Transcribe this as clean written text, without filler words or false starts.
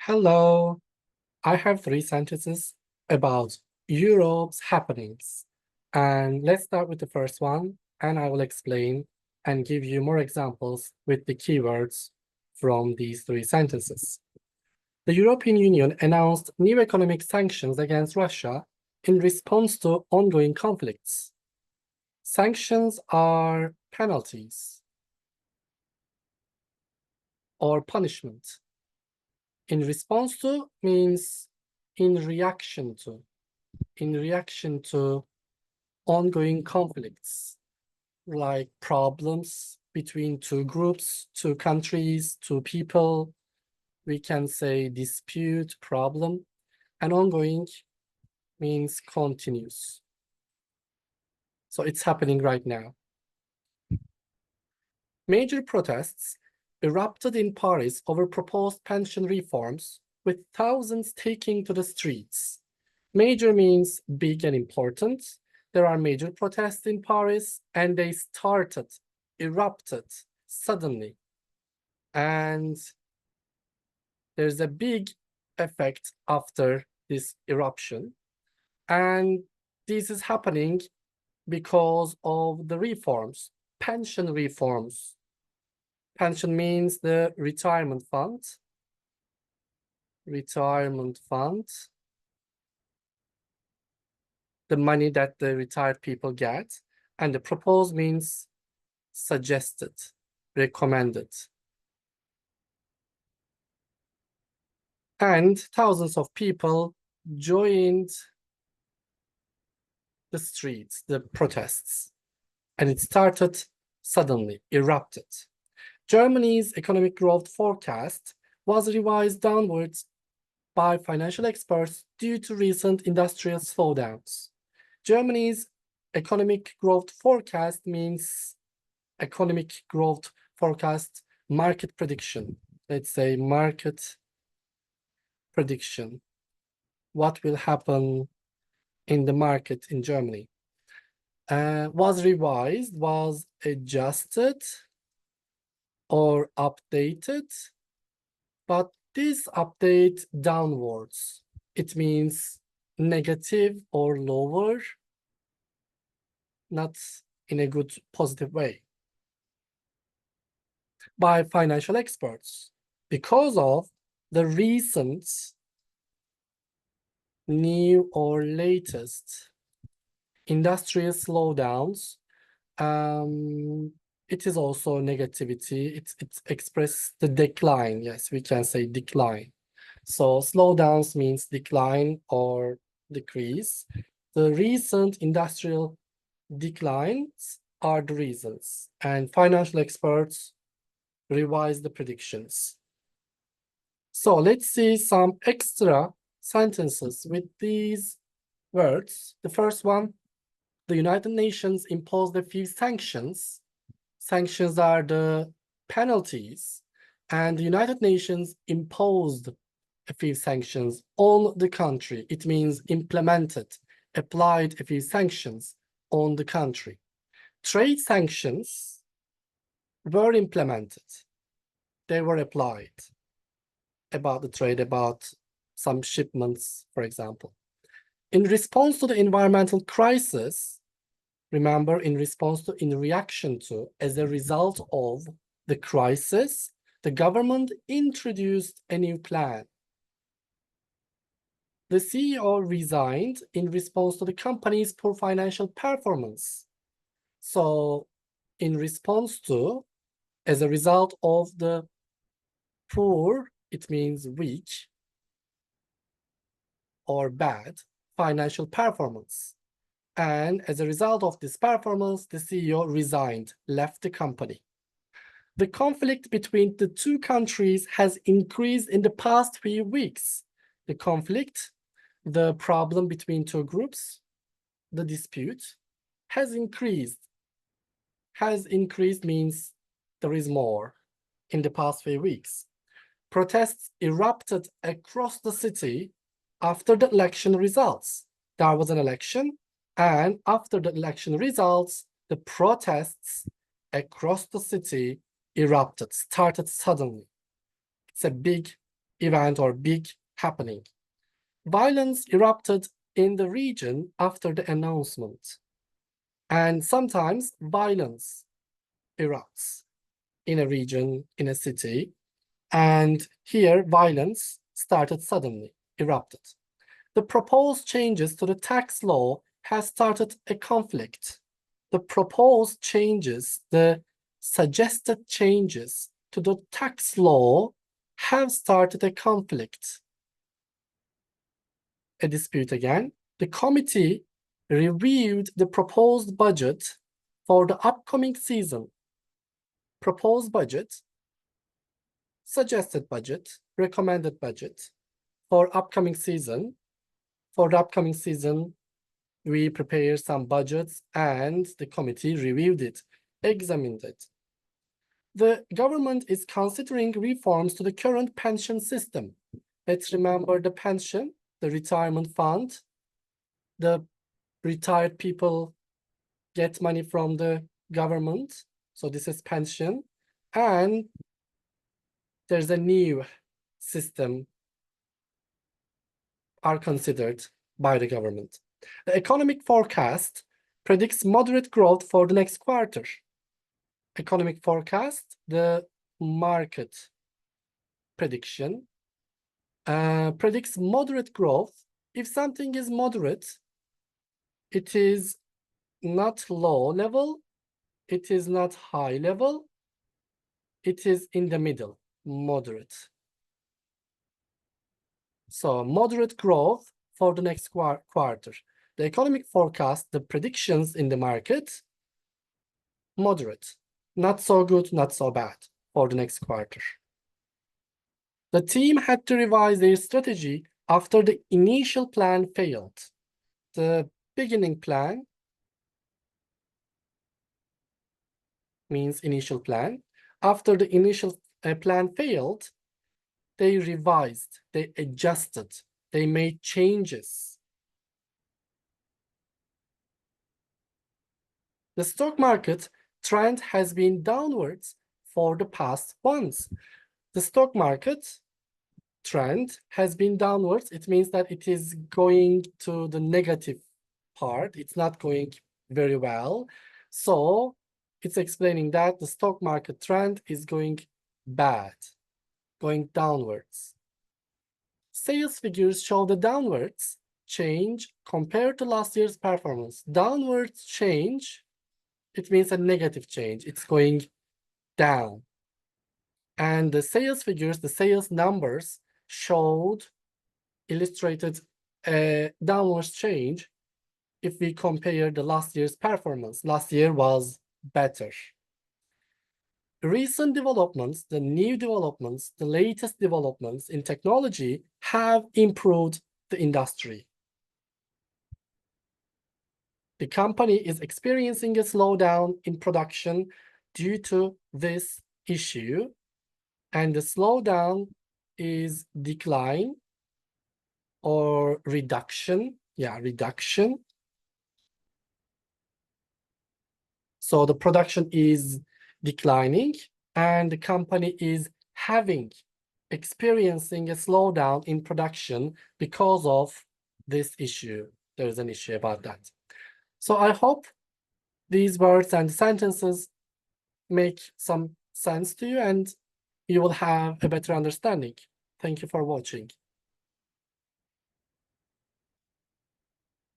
Hello, I have three sentences about Europe's happenings. And let's start with the first one, and I will explain and give you more examples with the keywords from these three sentences. The European Union announced new economic sanctions against Russia in response to ongoing conflicts. Sanctions are penalties or punishment. In response to means in reaction to ongoing conflicts, like problems between two groups, two countries, two people. We can say dispute, problem, and ongoing means continuous. So it's happening right now. Major protests erupted in Paris over proposed pension reforms, with thousands taking to the streets. Major means big and important. There are major protests in Paris, and they erupted suddenly. And there's a big effect after this eruption. And this is happening because of the reforms, pension reforms. Pension means the retirement fund. Retirement fund. The money that the retired people get. And the proposed means suggested, recommended. And thousands of people joined the streets, the protests. And it started suddenly, erupted. Germany's economic growth forecast was revised downwards by financial experts due to recent industrial slowdowns. Germany's economic growth forecast means economic growth forecast market prediction. Let's say market prediction. What will happen in the market in Germany? Was revised, was adjusted, or updated, but this update downwards, it means negative or lower, not in a good positive way, by financial experts because of the recent new or latest industrial slowdowns. It is also negativity. It expresses the decline. Yes, we can say decline. So slowdowns means decline or decrease. The recent industrial declines are the reasons, and financial experts revise the predictions. So let's see some extra sentences with these words. The first one, the United Nations imposed a few sanctions. Sanctions are the penalties, and the United Nations imposed a few sanctions on the country. It means implemented, applied a few sanctions on the country. Trade sanctions were implemented. They were applied about the trade, about some shipments, for example. In response to the environmental crisis, remember, in reaction to, as a result of the crisis, the government introduced a new plan. The CEO resigned in response to the company's poor financial performance. So, in response to, as a result of the poor, it means weak or bad financial performance. And as a result of this performance, the CEO resigned, left the company. The conflict between the two countries has increased in the past few weeks. The conflict, the problem between two groups, the dispute, has increased. Has increased means there is more in the past few weeks. Protests erupted across the city after the election results. There was an election, and after the election results, the protests across the city erupted, started suddenly. It's a big event or big happening. Violence erupted in the region after the announcement. And sometimes violence erupts in a region, in a city. And here violence started suddenly, erupted. The proposed changes to the tax law has started a conflict. The proposed changes, the suggested changes to the tax law have started a conflict. A dispute again. The committee reviewed the proposed budget for the upcoming season. Proposed budget, suggested budget, recommended budget for upcoming season. For the upcoming season, we prepared some budgets and the committee reviewed it, examined it. The government is considering reforms to the current pension system. Let's remember the pension, the retirement fund. The retired people get money from the government. So this is pension. And there's a new system are considered by the government. The economic forecast predicts moderate growth for the next quarter. Economic forecast, the market prediction, predicts moderate growth. If something is moderate, it is not low level, it is not high level, it is in the middle, moderate. So moderate growth for the next quarter. The economic forecast, the predictions in the market, moderate. Not so good, not so bad for the next quarter. The team had to revise their strategy after the initial plan failed. The beginning plan means initial plan. After the initial plan failed, they revised, they adjusted, they made changes. The stock market trend has been downwards for the past months. The stock market trend has been downwards. It means that it is going to the negative part. It's not going very well. So it's explaining that the stock market trend is going bad, going downwards. Sales figures show the downwards change compared to last year's performance. Downwards change, it means a negative change. It's going down. And the sales figures, the sales numbers showed, illustrated a downwards change if we compare the last year's performance. Last year was better. Recent developments, the new developments, the latest developments in technology have improved the industry. The company is experiencing a slowdown in production due to this issue, and the slowdown is decline or reduction. Yeah, reduction. So the production is declining and the company is experiencing a slowdown in production because of this issue. There's an issue about that. So I hope these words and sentences make some sense to you and you will have a better understanding. Thank you for watching.